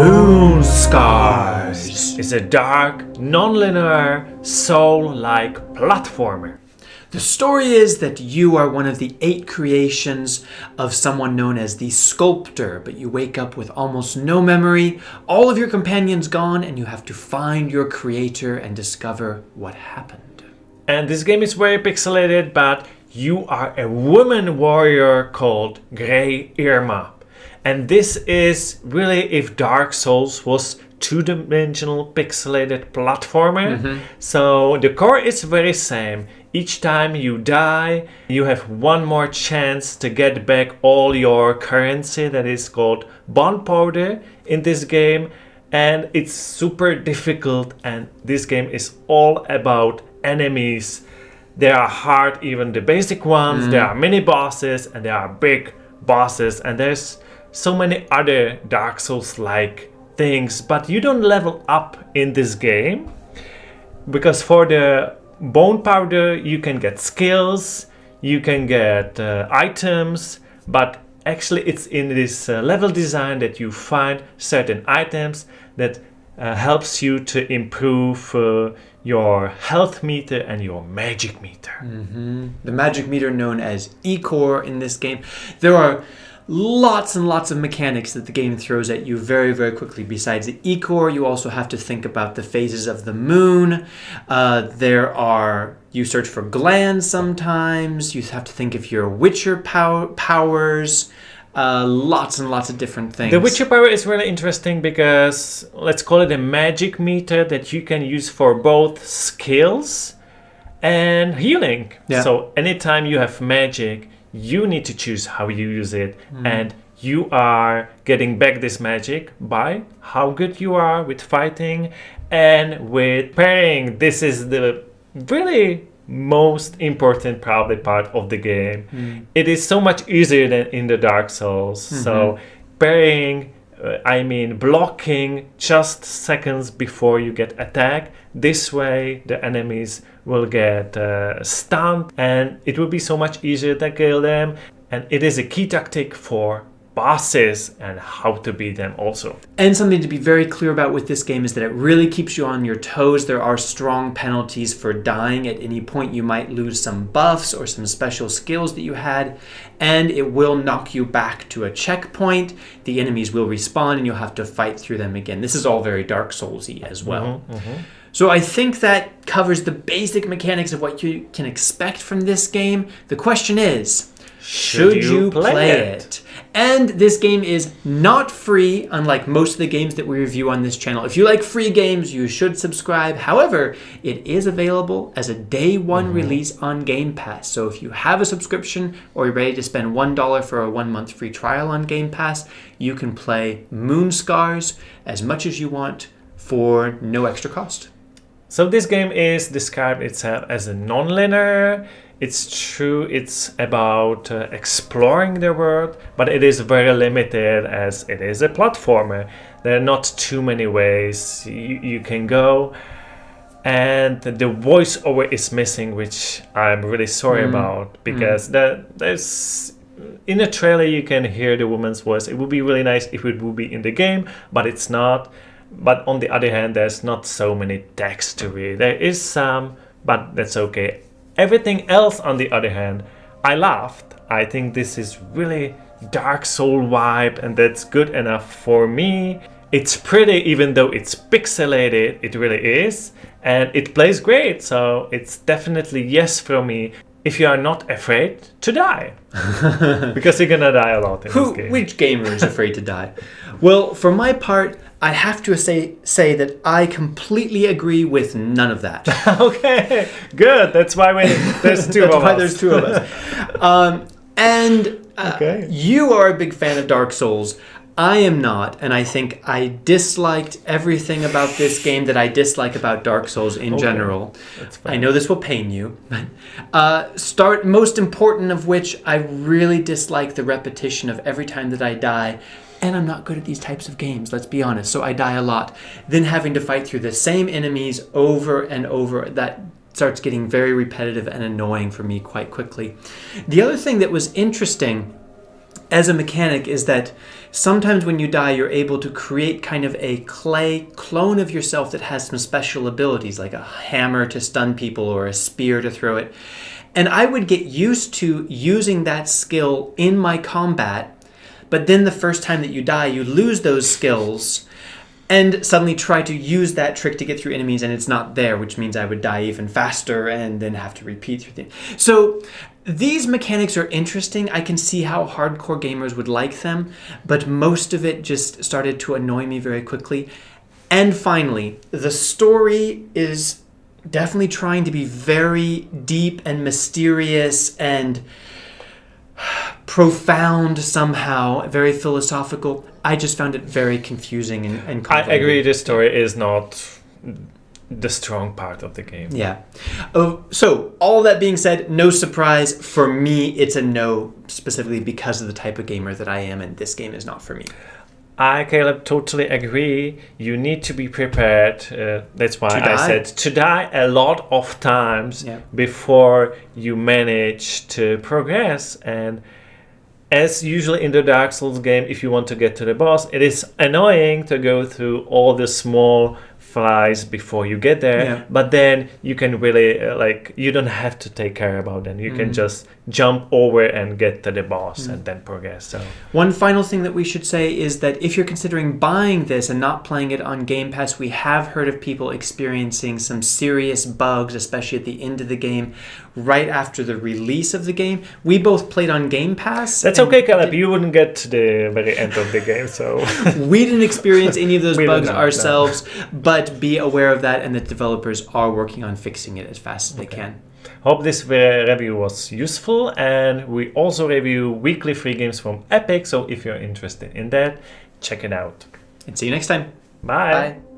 Moonscars is a dark, non-linear, soul-like platformer. The story is that you are one of the 8 creations of someone known as the Sculptor, but you wake up with almost no memory, all of your companions gone, and you have to find your creator and discover what happened. And this game is very pixelated, but you are a woman warrior called Grey Irma. And this is really if Dark Souls was two-dimensional pixelated platformer. So the core is very same. Each time you die, you have one more chance to get back all your currency that is called bond powder in this game. And it's super difficult, and this game is all about enemies. They are hard, even the basic ones. There are mini bosses and there are big bosses, and there's so many other Dark Souls-like things, but you don't level up in this game because for the bone powder you can get skills, you can get items, but actually it's in this level design that you find certain items that helps you to improve your health meter and your magic meter. The magic meter known as E-Core in this game. There are lots and lots of mechanics that the game throws at you very, very quickly. Besides the E-Core, you also have to think about the phases of the moon. You search for glands sometimes. You have to think of your Witcher powers. Lots and lots of different things. The Witcher power is really interesting because let's call it a magic meter that you can use for both skills and healing. Yeah. So anytime you have magic, you need to choose how you use it, and you are getting back this magic by how good you are with fighting and with parrying. This is the really most important probably part of the game. It is so much easier than in the Dark Souls. So parrying, blocking just seconds before you get attacked. This way the enemies will get stunned and it will be so much easier to kill them. And it is a key tactic for bosses and how to beat them also. And something to be very clear about with this game is that it really keeps you on your toes. There are strong penalties for dying. At any point you might lose some buffs or some special skills that you had, and it will knock you back to a checkpoint. The enemies will respawn and you'll have to fight through them again. This is all very Dark Souls-y as well. So I think that covers the basic mechanics of what you can expect from this game. The question is, should you play it? And this game is not free, unlike most of the games that we review on this channel. If you like free games, you should subscribe. However, it is available as a day one release on Game Pass. So if you have a subscription or you're ready to spend $1 for a 1-month free trial on Game Pass, you can play Moonscars as much as you want for no extra cost. So this game is described itself as a non-linear. It's true, it's about exploring the world, but it is very limited as it is a platformer. There are not too many ways you can go. And the voiceover is missing, which I'm really sorry about, because there's in the trailer you can hear the woman's voice. It would be really nice if it would be in the game, but it's not. But on the other hand, there's not so many text to read. There is some, but that's okay. Everything else, on the other hand, I laughed. I think this is really Dark Soul vibe, and that's good enough for me. It's pretty, even though it's pixelated, it really is. And it plays great, so it's definitely yes from me. If you are not afraid to die. Because you're gonna die a lot in this game. Which gamer is afraid to die? Well, for my part, I have to say that I completely agree with none of that. Okay, good. That's why there's two of us. That's why there's 2 of us. You are a big fan of Dark Souls. I am not, and I think I disliked everything about this game that I dislike about Dark Souls in general. That's fine. I know this will pain you. Most important of which, I really dislike the repetition of every time that I die. And I'm not good at these types of games, let's be honest, so I die a lot. Then having to fight through the same enemies over and over, that starts getting very repetitive and annoying for me quite quickly. The other thing that was interesting as a mechanic is that sometimes when you die, you're able to create kind of a clay clone of yourself that has some special abilities, like a hammer to stun people or a spear to throw it. And I would get used to using that skill in my combat, but then the first time that you die, you lose those skills and suddenly try to use that trick to get through enemies and it's not there, which means I would die even faster and then have to repeat through things. So these mechanics are interesting. I can see how hardcore gamers would like them, but most of it just started to annoy me very quickly. And finally, the story is definitely trying to be very deep and mysterious and profound somehow, very philosophical. I just found it very confusing and I agree, this story is not the strong part of the game. Yeah. So, all that being said, no surprise, for me, it's a no, specifically because of the type of gamer that I am, and this game is not for me. I, Caleb, totally agree. You need to be prepared. That's why I said to die a lot of times before you manage to progress. And as usually in the Dark Souls game, if you want to get to the boss, it is annoying to go through all the small flies before you get there, but then you can really you don't have to take care about them. You can just jump over and get to the boss and then progress. So one final thing that we should say is that if you're considering buying this and not playing it on Game Pass, we have heard of people experiencing some serious bugs, especially at the end of the game, right after the release of the game. We both played on Game Pass. That's okay, Caleb. You wouldn't get to the very end of the game, so we didn't experience any of those bugs ourselves, but be aware of that, and the developers are working on fixing it as fast as they can. Hope this review was useful, and we also review weekly free games from Epic, so if you're interested in that, check it out. And see you next time. Bye. Bye.